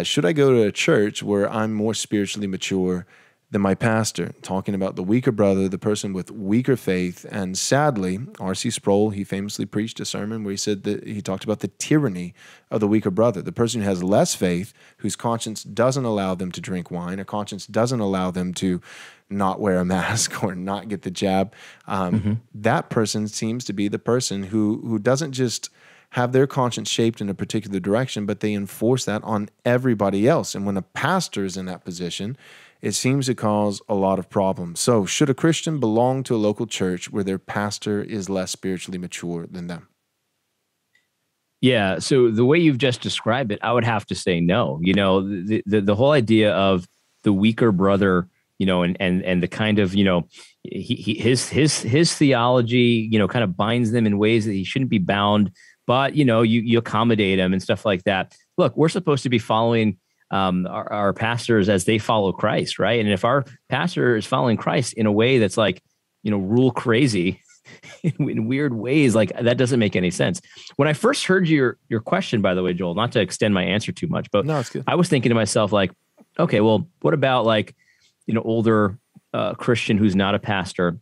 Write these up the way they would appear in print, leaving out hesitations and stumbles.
Should I go to a church where I'm more spiritually mature than my pastor? Talking about the weaker brother, the person with weaker faith. And sadly, R.C. Sproul, he famously preached a sermon where he said that he talked about the tyranny of the weaker brother, the person who has less faith, whose conscience doesn't allow them to drink wine, a conscience doesn't allow them to not wear a mask or not get the jab. That person seems to be the person who doesn't just have their conscience shaped in a particular direction, but they enforce that on everybody else. And when a pastor is in that position, it seems to cause a lot of problems. So should a Christian belong to a local church where their pastor is less spiritually mature than them? Yeah. So the way you've just described it, I would have to say no. The whole idea of the weaker brother, and the kind of, his theology, kind of binds them in ways that he shouldn't be bound, but, you accommodate him and stuff like that. Look, we're supposed to be following our pastors as they follow Christ, right? And if our pastor is following Christ in a way that's like, rule crazy in weird ways, like that doesn't make any sense. When I first heard your question, by the way, Joel, not to extend my answer too much, but no, it's good. I was thinking to myself, like, okay, well, what about like, older Christian who's not a pastor,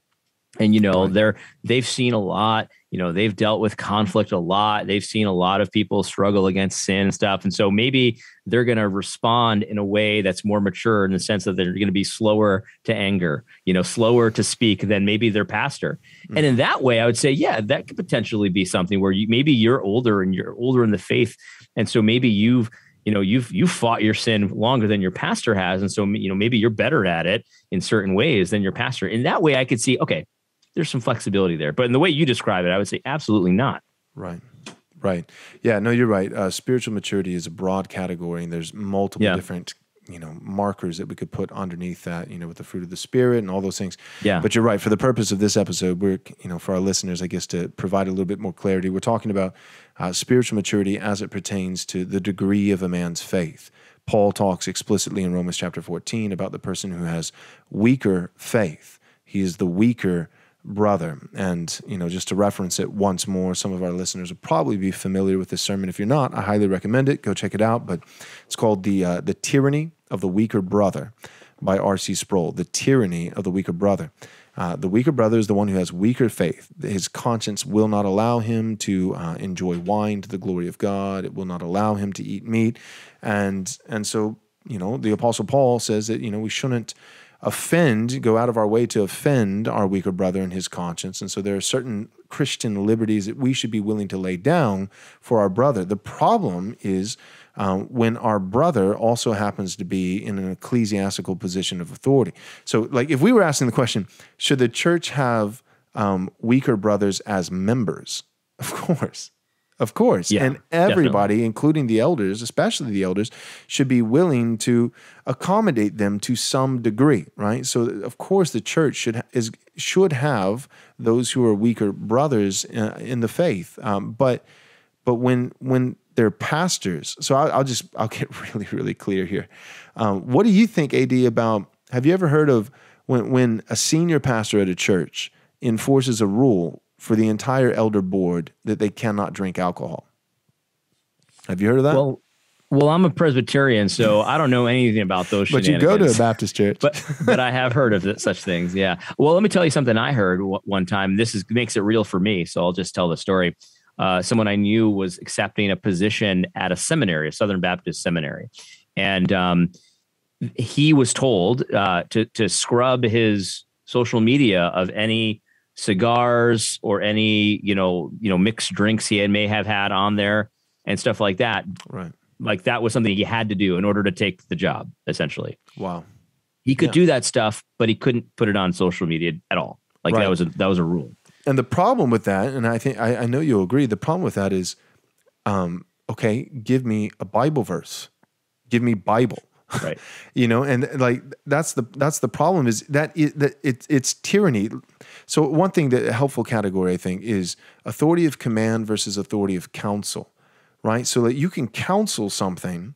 and right. They've seen a lot. They've dealt with conflict a lot. They've seen a lot of people struggle against sin and stuff. And so maybe they're going to respond in a way that's more mature in the sense that they're going to be slower to anger, slower to speak than maybe their pastor. Mm-hmm. And in that way, I would say, yeah, that could potentially be something where maybe you're older and you're older in the faith. And so maybe you've fought your sin longer than your pastor has. And so, maybe you're better at it in certain ways than your pastor. In that way, I could see, okay, there's some flexibility there. But in the way you describe it, I would say absolutely not. Right. Yeah, no, you're right. Spiritual maturity is a broad category, and there's multiple different, markers that we could put underneath that, with the fruit of the Spirit and all those things. Yeah. But you're right. For the purpose of this episode, we're, for our listeners, I guess, to provide a little bit more clarity, we're talking about spiritual maturity as it pertains to the degree of a man's faith. Paul talks explicitly in Romans chapter 14 about the person who has weaker faith. He is the weaker brother. And, just to reference it once more, some of our listeners will probably be familiar with this sermon. If you're not, I highly recommend it. Go check it out. But it's called The Tyranny of the Weaker Brother by R.C. Sproul. The Tyranny of the Weaker Brother. The weaker brother is the one who has weaker faith. His conscience will not allow him to enjoy wine to the glory of God. It will not allow him to eat meat. And so, the Apostle Paul says that, we shouldn't go out of our way to offend our weaker brother in his conscience. And so there are certain Christian liberties that we should be willing to lay down for our brother. The problem is when our brother also happens to be in an ecclesiastical position of authority. So like if we were asking the question, should the church have weaker brothers as members? Of course. Of course. Yeah, and everybody, definitely. including the elders, especially the elders, should be willing to accommodate them to some degree, right? So, of course, the church should have those who are weaker brothers in the faith. But when they're pastors, so I'll get really, really clear here. What do you think, AD, about, have you ever heard of when a senior pastor at a church enforces a rule for the entire elder board that they cannot drink alcohol? Have you heard of that? Well, I'm a Presbyterian, so I don't know anything about those but shenanigans. You go to a Baptist church. But I have heard of such things, yeah. Well, let me tell you something I heard one time. This makes it real for me, so I'll just tell the story. Someone I knew was accepting a position at a seminary, a Southern Baptist seminary, and he was told to scrub his social media of any cigars or any, mixed drinks he may have had on there and stuff like that. Right. Like that was something he had to do in order to take the job, essentially. Wow. He could do that stuff, but he couldn't put it on social media at all. Like that was a rule. And the problem with that, and I think I know you'll agree, the problem with that is, okay, give me a Bible verse. Give me Bible. Right. And like that's the problem is that it's tyranny. So one thing, that a helpful category I think is authority of command versus authority of counsel, right? So that you can counsel something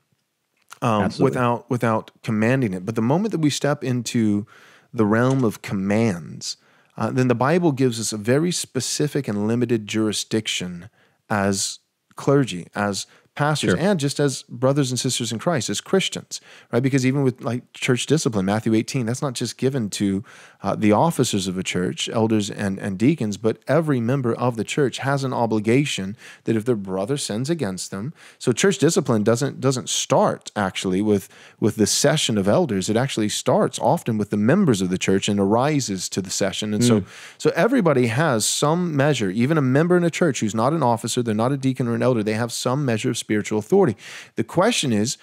without commanding it. But the moment that we step into the realm of commands, then the Bible gives us a very specific and limited jurisdiction as clergy, as pastors, Sure. and just as brothers and sisters in Christ, as Christians, right? Because even with like church discipline, Matthew 18, that's not just given to the officers of a church, elders and deacons, but every member of the church has an obligation that if their brother sins against them. So church discipline doesn't start actually with the session of elders. It actually starts often with the members of the church and arises to the session. And so everybody has some measure, even a member in a church who's not an officer, they're not a deacon or an elder, they have some measure of spiritual authority. The question is,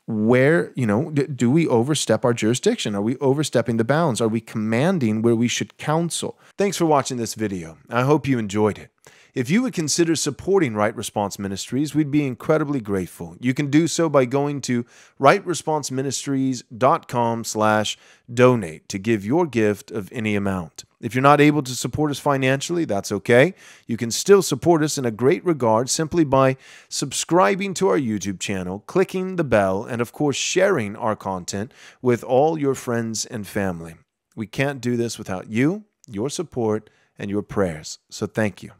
where, do we overstep our jurisdiction? Are we overstepping the bounds? Are we commanding where we should counsel? Thanks for watching this video. I hope you enjoyed it. If you would consider supporting Right Response Ministries, we'd be incredibly grateful. You can do so by going to rightresponseministries.com/donate to give your gift of any amount. If you're not able to support us financially, that's okay. You can still support us in a great regard simply by subscribing to our YouTube channel, clicking the bell, and of course sharing our content with all your friends and family. We can't do this without you, your support, and your prayers. So thank you.